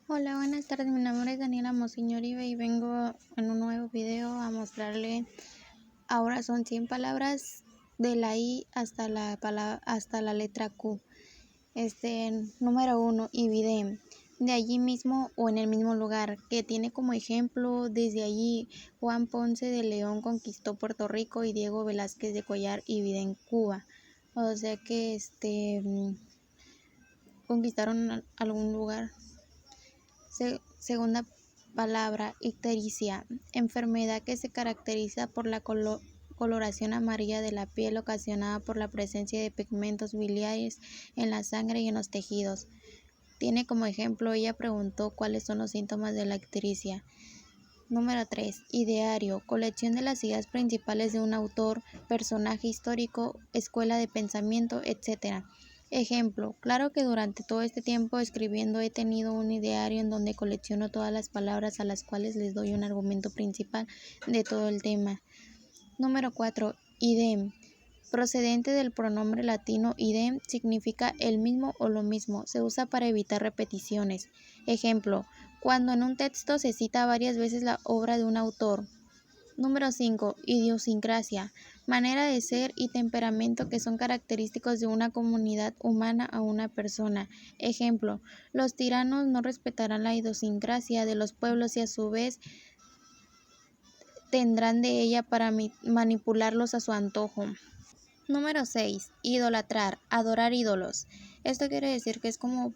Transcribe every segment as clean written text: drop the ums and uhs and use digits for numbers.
Hola, buenas tardes. Mi nombre es Daniela Monseñorive y vengo en un nuevo video a mostrarle. Ahora son 100 palabras de la I hasta la letra Q. Número 1, Ibidem. De allí mismo o en el mismo lugar, que tiene como ejemplo: desde allí Juan Ponce de León conquistó Puerto Rico y Diego Velázquez de Collar Ibidem, Cuba. O sea que conquistaron algún lugar. Segunda palabra, ictericia, enfermedad que se caracteriza por la coloración amarilla de la piel ocasionada por la presencia de pigmentos biliares en la sangre y en los tejidos. Tiene como ejemplo, ella preguntó cuáles son los síntomas de la ictericia. Número 3. Ideario, colección de las ideas principales de un autor, personaje histórico, escuela de pensamiento, etc. Ejemplo: claro que durante todo este tiempo escribiendo he tenido un ideario en donde colecciono todas las palabras a las cuales les doy un argumento principal de todo el tema. Número 4. Idem. Procedente del pronombre latino idem, significa el mismo o lo mismo. Se usa para evitar repeticiones. Ejemplo: cuando en un texto se cita varias veces la obra de un autor. Número 5. Idiosincrasia. Manera de ser y temperamento que son característicos de una comunidad humana o una persona. Ejemplo: los tiranos no respetarán la idiosincrasia de los pueblos y a su vez tendrán de ella para manipularlos a su antojo. Número 6. Idolatrar, adorar ídolos. Esto quiere decir que es como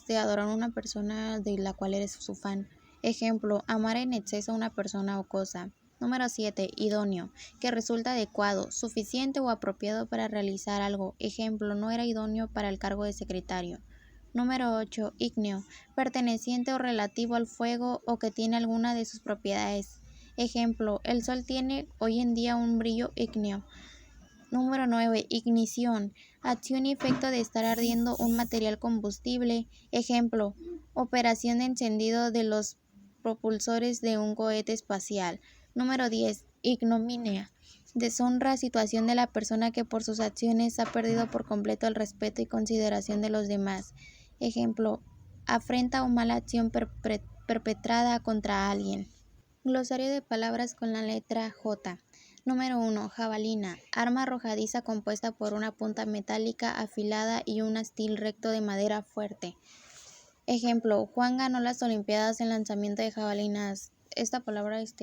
adorar a una persona de la cual eres su fan. Ejemplo: amar en exceso a una persona o cosa. Número 7. Idóneo, que resulta adecuado, suficiente o apropiado para realizar algo. Ejemplo: no era idóneo para el cargo de secretario. Número 8. Ígneo, perteneciente o relativo al fuego o que tiene alguna de sus propiedades. Ejemplo: el sol tiene hoy en día un brillo ígneo. Número 9. Ignición, acción y efecto de estar ardiendo un material combustible. Ejemplo: operación de encendido de los propulsores de un cohete espacial. Número 10. Ignominia, deshonra, situación de la persona que por sus acciones ha perdido por completo el respeto y consideración de los demás. Ejemplo: afrenta o mala acción perpetrada contra alguien. Glosario de palabras con la letra J. Número 1. Jabalina, arma arrojadiza compuesta por una punta metálica afilada y un astil recto de madera fuerte. Ejemplo: Juan ganó las Olimpiadas en lanzamiento de jabalinas. Esta palabra es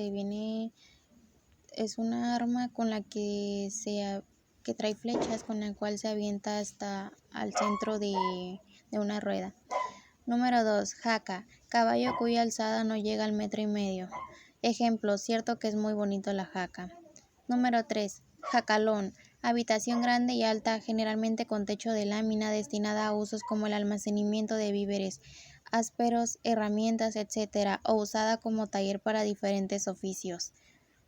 una arma con la que trae flechas, con la cual se avienta hasta al centro de una rueda. Número 2. Jaca, caballo cuya alzada no llega al 1,5 m. Ejemplo: cierto que es muy bonito la jaca. Número 3. Jacalón, habitación grande y alta, generalmente con techo de lámina, destinada a usos como el almacenamiento de víveres, ásperos, herramientas, etc., o usada como taller para diferentes oficios.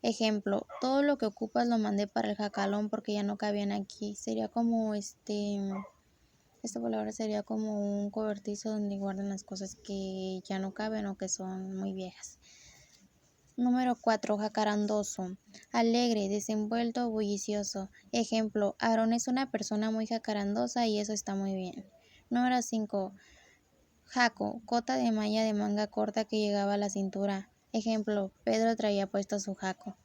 Ejemplo: todo lo que ocupas lo mandé para el jacalón porque ya no cabían aquí. Sería como esta palabra sería como un cobertizo donde guardan las cosas que ya no caben o que son muy viejas. Número 4. Jacarandoso, alegre, desenvuelto, bullicioso. Ejemplo: Aarón es una persona muy jacarandosa y eso está muy bien. Número 5. Jaco, cota de malla de manga corta que llegaba a la cintura. Ejemplo: Pedro traía puesto su jaco.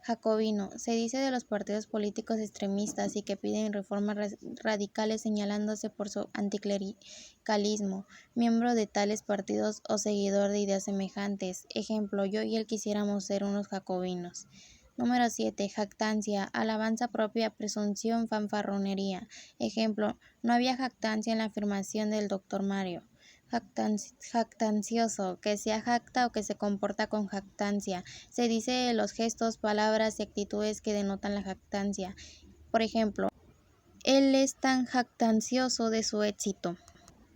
Jacobino, se dice de los partidos políticos extremistas y que piden reformas radicales señalándose por su anticlericalismo, miembro de tales partidos o seguidor de ideas semejantes. Ejemplo: yo y él quisiéramos ser unos jacobinos. Número 7. Jactancia, alabanza propia, presunción, fanfarronería. Ejemplo: no había jactancia en la afirmación del doctor Mario. Jactancioso, que se jacta o que se comporta con jactancia. Se dice de los gestos, palabras y actitudes que denotan la jactancia. Por ejemplo: él es tan jactancioso de su éxito.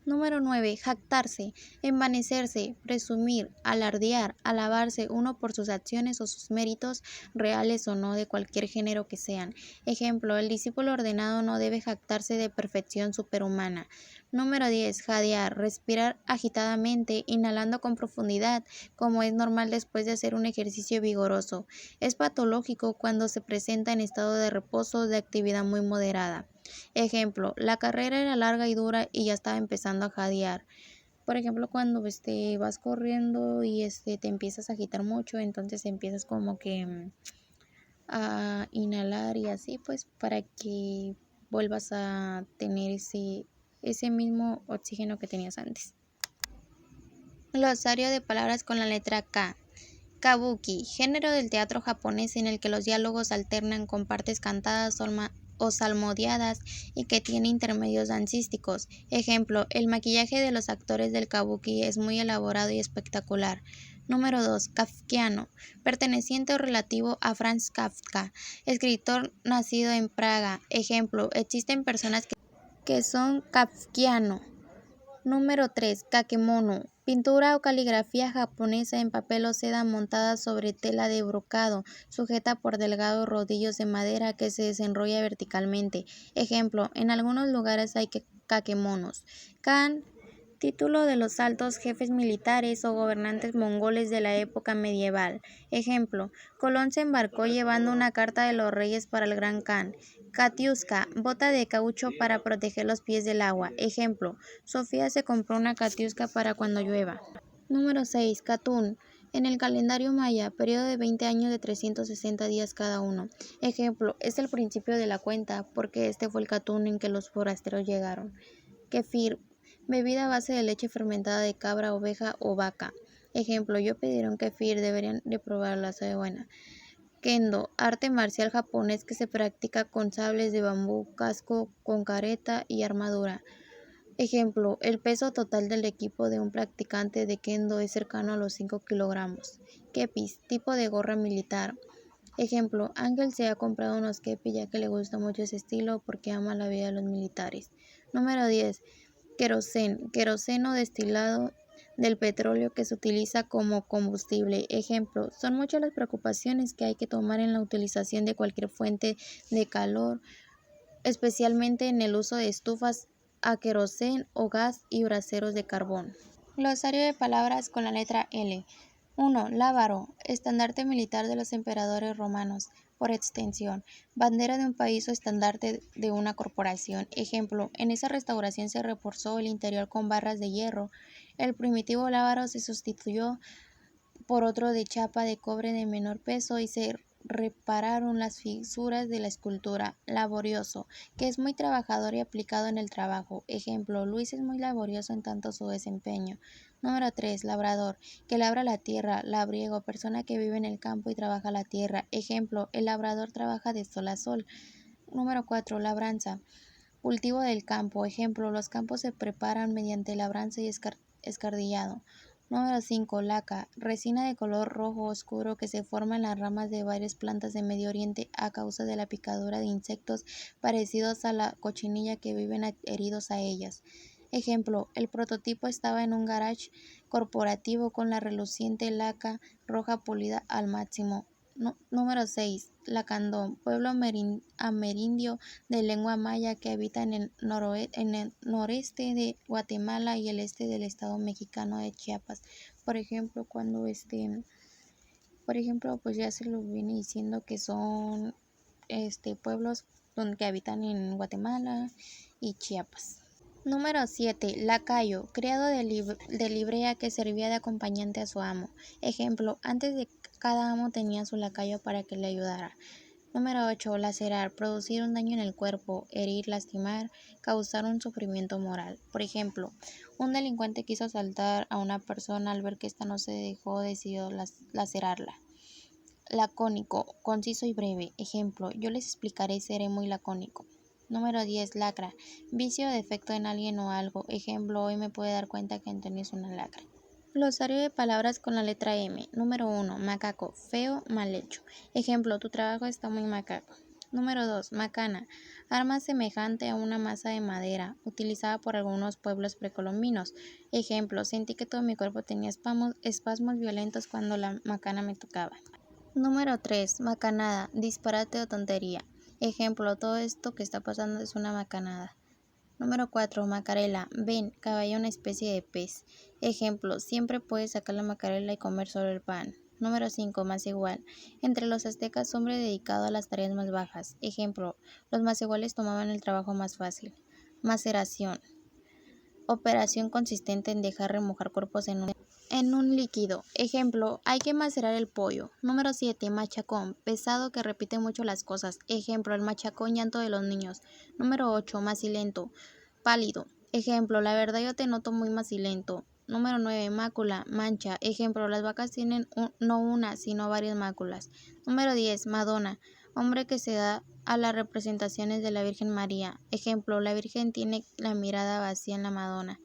Número 9. Jactarse, envanecerse, presumir, alardear, alabarse uno por sus acciones o sus méritos, reales o no, de cualquier género que sean. Ejemplo: el discípulo ordenado no debe jactarse de perfección superhumana. Número 10. Jadear, respirar agitadamente, inhalando con profundidad, como es normal después de hacer un ejercicio vigoroso. Es patológico cuando se presenta en estado de reposo o de actividad muy moderada. Ejemplo: la carrera era larga y dura y ya estaba empezando a jadear. Por ejemplo, cuando vas corriendo y te empiezas a agitar mucho, entonces empiezas como que a inhalar y así pues para que vuelvas a tener ese mismo oxígeno que tenías antes. Glosario de palabras con la letra K. Kabuki, género del teatro japonés en el que los diálogos alternan con partes cantadas o salmodiadas y que tiene intermedios dancísticos. Ejemplo, el maquillaje de los actores del kabuki es muy elaborado y espectacular. Número 2. Kafkiano, perteneciente o relativo a Franz Kafka, escritor nacido en Praga. Ejemplo, existen personas que son kafkiano. Número 3. Kakemono, pintura o caligrafía japonesa en papel o seda montada sobre tela de brocado, sujeta por delgados rodillos de madera que se desenrolla verticalmente. Ejemplo, en algunos lugares hay kakemonos. Kan, título de los altos jefes militares o gobernantes mongoles de la época medieval. Ejemplo, Colón se embarcó llevando una carta de los reyes para el Gran Khan. Katiuska, bota de caucho para proteger los pies del agua. Ejemplo, Sofía se compró una katiuska para cuando llueva. Número 6. Katun. En el calendario maya, periodo de 20 años de 360 días cada uno. Ejemplo, es el principio de la cuenta, porque este fue el Katun en que los forasteros llegaron. Kefir, bebida a base de leche fermentada de cabra, oveja o vaca. Ejemplo, yo pediré un kefir, deberían de probarla, sabe buena. Kendo, arte marcial japonés que se practica con sables de bambú, casco con careta y armadura. Ejemplo, el peso total del equipo de un practicante de Kendo es cercano a los 5 kilogramos. Kepis, tipo de gorra militar. Ejemplo, Ángel se ha comprado unos kepis ya que le gusta mucho ese estilo porque ama la vida de los militares. Número 10. Queroseno, queroseno destilado del petróleo que se utiliza como combustible. Ejemplo, son muchas las preocupaciones que hay que tomar en la utilización de cualquier fuente de calor, especialmente en el uso de estufas a queroseno o gas y braseros de carbón. Glosario de palabras con la letra L. 1. Lábaro, estandarte militar de los emperadores romanos, por extensión, bandera de un país o estandarte de una corporación. Ejemplo, en esa restauración se reforzó el interior con barras de hierro. El primitivo lábaro se sustituyó por otro de chapa de cobre de menor peso y se repararon las fisuras de la escultura. Laborioso, que es muy trabajador y aplicado en el trabajo. Ejemplo, Luis es muy laborioso en tanto su desempeño. Número 3. Labrador, que labra la tierra. Labriego, persona que vive en el campo y trabaja la tierra. Ejemplo, el labrador trabaja de sol a sol. Número 4. Labranza, cultivo del campo. Ejemplo, los campos se preparan mediante labranza y escardillado. Número 5. Laca, resina de color rojo oscuro que se forma en las ramas de varias plantas de Medio Oriente a causa de la picadura de insectos parecidos a la cochinilla que viven adheridos a ellas. Ejemplo, el prototipo estaba en un garage corporativo con la reluciente laca roja pulida al máximo. Número 6. Lacandón, pueblo amerindio de lengua maya que habita en el noreste de Guatemala y el este del estado mexicano de Chiapas. Por ejemplo, pues ya se lo viene diciendo que son pueblos que habitan en Guatemala y Chiapas. Número 7. Lacayo, criado de librea que servía de acompañante a su amo. Ejemplo, antes de cada amo tenía su lacayo para que le ayudara. Número 8. Lacerar, producir un daño en el cuerpo, herir, lastimar, causar un sufrimiento moral. Por ejemplo, un delincuente quiso asaltar a una persona, al ver que ésta no se dejó, decidió lacerarla. Lacónico, conciso y breve. Ejemplo, yo les explicaré y seré muy lacónico. Número 10. Lacra, vicio o defecto en alguien o algo. Ejemplo, hoy me pude dar cuenta que Antonio es una lacra. Glosario de palabras con la letra M. Número 1. Macaco, feo, mal hecho. Ejemplo, tu trabajo está muy macaco. Número 2. Macana, arma semejante a una masa de madera, utilizada por algunos pueblos precolombinos. Ejemplo, sentí que todo mi cuerpo tenía espasmos violentos cuando la macana me tocaba. Número 3. Macanada, disparate o tontería. Ejemplo, todo esto que está pasando es una macanada. Número 4. Macarela, ven, caballa, una especie de pez. Ejemplo, siempre puedes sacar la macarela y comer solo el pan. Número 5. Más igual, entre los aztecas, hombre dedicado a las tareas más bajas. Ejemplo, los más iguales tomaban el trabajo más fácil. Maceración, operación consistente en dejar remojar cuerpos en un líquido. Ejemplo, hay que macerar el pollo. Número 7. Machacón, pesado que repite mucho las cosas. Ejemplo, el machacón llanto de los niños. Número 8. Macilento, pálido. Ejemplo, la verdad yo te noto muy macilento. Número 9. Mácula, mancha. Ejemplo, las vacas tienen no una, sino varias máculas. Número 10. Madonna, hombre que se da a las representaciones de la Virgen María. Ejemplo, la Virgen tiene la mirada vacía en la Madonna.